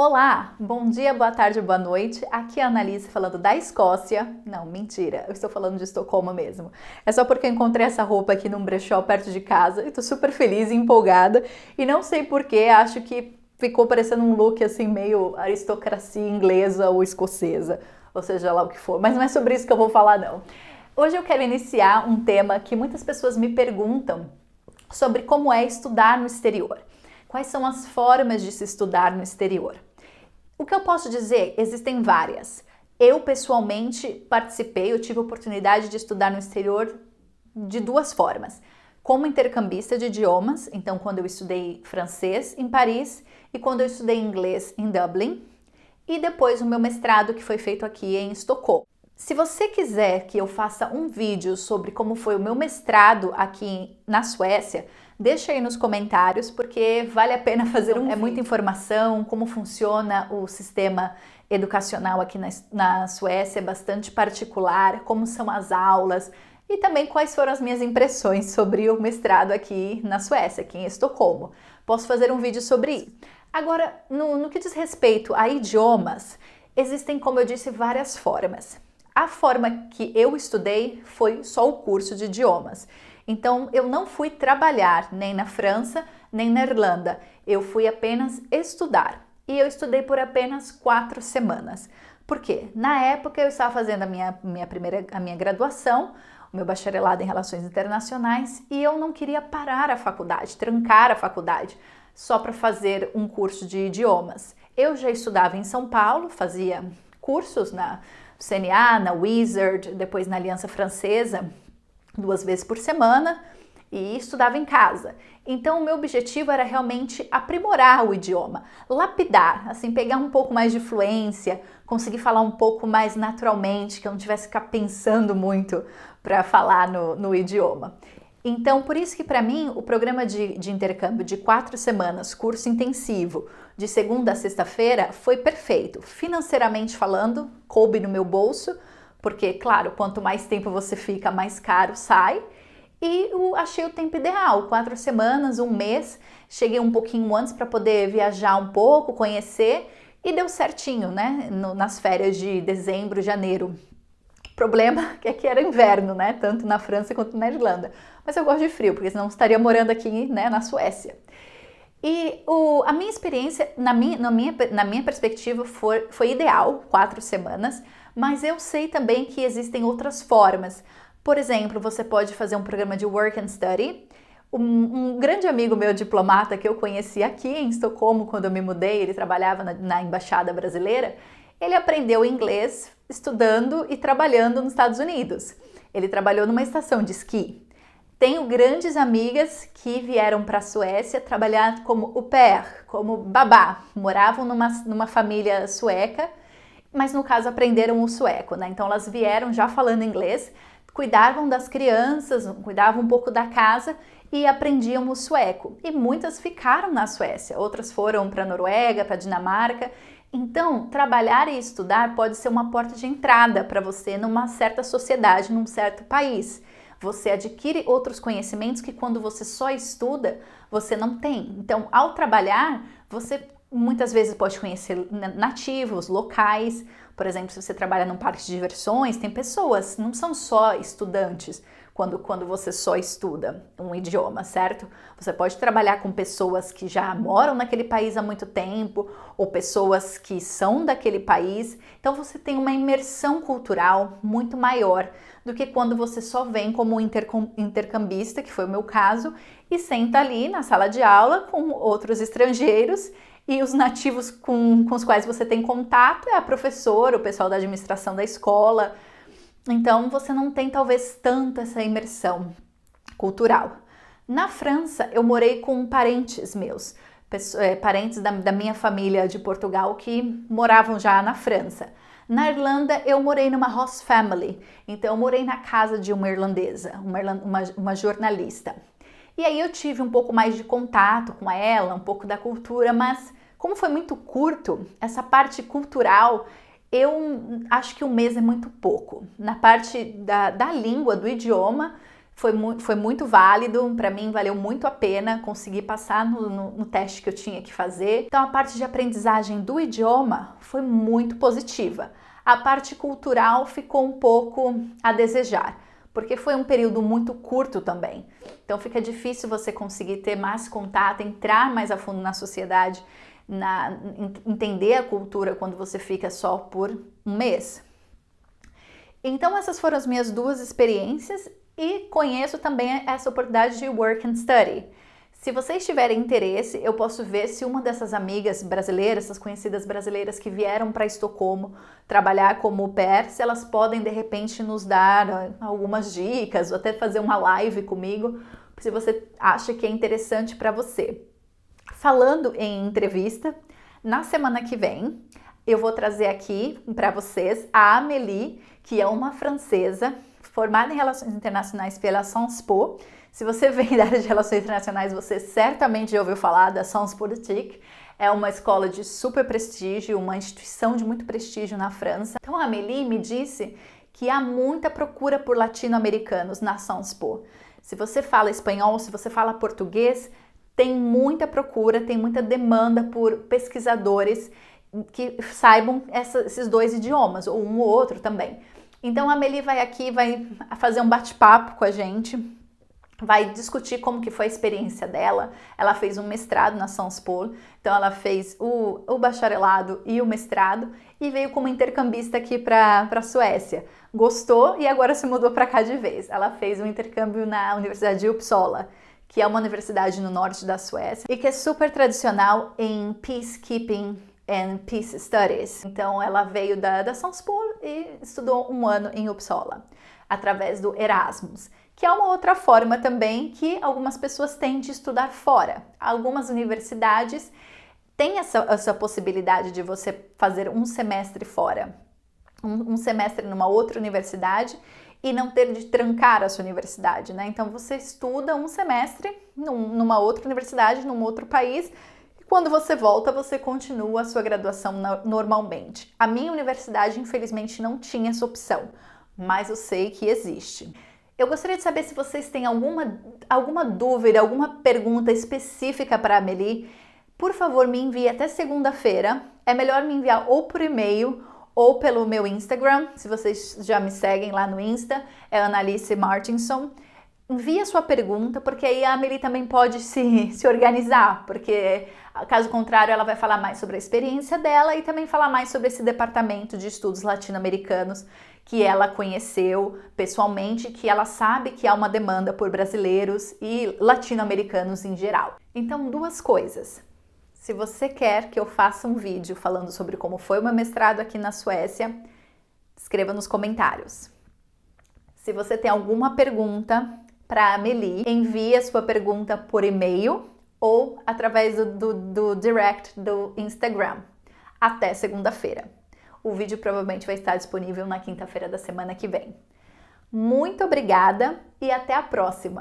Olá, bom dia, boa tarde, boa noite. Aqui é a Annalise falando da Escócia. Não, mentira, eu estou falando de Estocolmo mesmo. É só porque eu encontrei essa roupa aqui num brechó perto de casa e tô super feliz e empolgada. E não sei porquê, acho que ficou parecendo um look assim meio aristocracia inglesa ou escocesa, ou seja lá o que for. Mas não é sobre isso que eu vou falar não. Hoje eu quero iniciar um tema que muitas pessoas me perguntam sobre como é estudar no exterior. Quais são as formas de se estudar no exterior? O que eu posso dizer? Existem várias. Eu, pessoalmente, participei, eu tive a oportunidade de estudar no exterior de duas formas. Como intercambista de idiomas, então quando eu estudei francês em Paris e quando eu estudei inglês em Dublin, e depois o meu mestrado que foi feito aqui em Estocolmo. Se você quiser que eu faça um vídeo sobre como foi o meu mestrado aqui na Suécia, deixa aí nos comentários, porque vale a pena fazer um vídeo. É muita informação, como funciona o sistema educacional aqui na Suécia, é bastante particular, como são as aulas e também quais foram as minhas impressões sobre o mestrado aqui na Suécia, aqui em Estocolmo. Posso fazer um vídeo sobre isso. Agora, no que diz respeito a idiomas, existem, como eu disse, várias formas. A forma que eu estudei foi só o curso de idiomas. Então, eu não fui trabalhar nem na França, nem na Irlanda. Eu fui apenas estudar. E eu estudei por apenas 4 semanas. Por quê? Na época, eu estava fazendo a minha graduação, o meu bacharelado em Relações Internacionais, e eu não queria parar a faculdade, trancar a faculdade, só para fazer um curso de idiomas. Eu já estudava em São Paulo, fazia cursos na CNA, na Wizard, depois na Aliança Francesa, 2 vezes por semana, e estudava em casa. Então o meu objetivo era realmente aprimorar o idioma, lapidar, assim, pegar um pouco mais de fluência, conseguir falar um pouco mais naturalmente, que eu não tivesse que ficar pensando muito para falar no idioma. Então, por isso que para mim o programa de intercâmbio de 4 semanas, curso intensivo, de segunda a sexta-feira, foi perfeito. Financeiramente falando, coube no meu bolso, porque, claro, quanto mais tempo você fica, mais caro sai. E eu achei o tempo ideal, 4 semanas, um mês. Cheguei um pouquinho antes para poder viajar um pouco, conhecer, e deu certinho, né? Nas férias de dezembro, janeiro. Problema é que era inverno, né? Tanto na França quanto na Irlanda. Mas eu gosto de frio, porque senão estaria morando aqui, né, na Suécia. E a minha experiência, na minha perspectiva, foi ideal, 4 semanas, mas eu sei também que existem outras formas. Por exemplo, você pode fazer um programa de Work and Study. Um grande amigo meu diplomata que eu conheci aqui em Estocolmo, quando eu me mudei, ele trabalhava na Embaixada Brasileira, ele aprendeu inglês estudando e trabalhando nos Estados Unidos. Ele trabalhou numa estação de esqui. Tenho grandes amigas que vieram para a Suécia trabalhar como au pair, como babá. Moravam numa família sueca, mas no caso aprenderam o sueco, né? Então elas vieram já falando inglês, cuidavam das crianças, cuidavam um pouco da casa e aprendiam o sueco. E muitas ficaram na Suécia, outras foram para a Noruega, para a Dinamarca. Então, trabalhar e estudar pode ser uma porta de entrada para você numa certa sociedade, num certo país. Você adquire outros conhecimentos que quando você só estuda, você não tem. Então, ao trabalhar, você muitas vezes pode conhecer nativos, locais. Por exemplo, se você trabalha num parque de diversões, tem pessoas, não são só estudantes quando você só estuda um idioma, certo? Você pode trabalhar com pessoas que já moram naquele país há muito tempo ou pessoas que são daquele país. Então você tem uma imersão cultural muito maior do que quando você só vem como intercambista, que foi o meu caso, e senta ali na sala de aula com outros estrangeiros e os nativos com os quais você tem contato é a professora, o pessoal da administração da escola. Então você não tem talvez tanto essa imersão cultural. Na França eu morei com parentes meus, parentes da minha família de Portugal que moravam já na França. Na Irlanda eu morei numa host family, então eu morei na casa de uma irlandesa, uma jornalista. E aí eu tive um pouco mais de contato com ela, um pouco da cultura, mas como foi muito curto, essa parte cultural, eu acho que um mês é muito pouco. Na parte da língua, do idioma, Foi muito válido, para mim valeu muito a pena conseguir passar no teste que eu tinha que fazer. Então a parte de aprendizagem do idioma foi muito positiva. A parte cultural ficou um pouco a desejar, porque foi um período muito curto também. Então fica difícil você conseguir ter mais contato, entrar mais a fundo na sociedade, entender a cultura quando você fica só por um mês. Então essas foram as minhas duas experiências e conheço também essa oportunidade de Work and Study. Se vocês tiverem interesse, eu posso ver se uma dessas amigas brasileiras, essas conhecidas brasileiras que vieram para Estocolmo trabalhar como au pair, se elas podem de repente nos dar algumas dicas ou até fazer uma live comigo, se você acha que é interessante para você. Falando em entrevista, na semana que vem eu vou trazer aqui para vocês a Amélie, que é uma francesa formada em Relações Internacionais pela Sciences Po. Se você vem da área de Relações Internacionais, você certamente já ouviu falar da Sciences Po Politique. É uma escola de super prestígio, uma instituição de muito prestígio na França. Então a Amélie me disse que há muita procura por latino-americanos na Sciences Po. Se você fala espanhol, se você fala português, tem muita procura, tem muita demanda por pesquisadores que saibam esses dois idiomas, ou um ou outro também. Então a Amélie vai aqui, vai fazer um bate-papo com a gente, vai discutir como que foi a experiência dela. Ela fez um mestrado na Sciences Po, então ela fez o bacharelado e o mestrado e veio como intercambista aqui para a Suécia. Gostou e agora se mudou para cá de vez. Ela fez um intercâmbio na Universidade de Uppsala, que é uma universidade no norte da Suécia e que é super tradicional em peacekeeping and Peace Studies. Então ela veio da Sciences Po e estudou um ano em Uppsala, através do Erasmus, que é uma outra forma também que algumas pessoas têm de estudar fora. Algumas universidades têm essa possibilidade de você fazer um semestre fora, um semestre numa outra universidade e não ter de trancar a sua universidade, né? Então você estuda um semestre numa outra universidade, num outro país. Quando você volta, você continua a sua graduação normalmente. A minha universidade, infelizmente, não tinha essa opção, mas eu sei que existe. Eu gostaria de saber se vocês têm alguma dúvida, alguma pergunta específica para a Amélie. Por favor, me envie até segunda-feira. É melhor me enviar ou por e-mail ou pelo meu Instagram, se vocês já me seguem lá no Insta, é Annalice Martinson. Envie a sua pergunta, porque aí a Amélie também pode se organizar, porque caso contrário ela vai falar mais sobre a experiência dela e também falar mais sobre esse departamento de estudos latino-americanos que ela conheceu pessoalmente, que ela sabe que há uma demanda por brasileiros e latino-americanos em geral. Então, duas coisas. Se você quer que eu faça um vídeo falando sobre como foi o meu mestrado aqui na Suécia, escreva nos comentários. Se você tem alguma pergunta para a Amélie, envie a sua pergunta por e-mail ou através do direct do Instagram. Até segunda-feira. O vídeo provavelmente vai estar disponível na quinta-feira da semana que vem. Muito obrigada e até a próxima!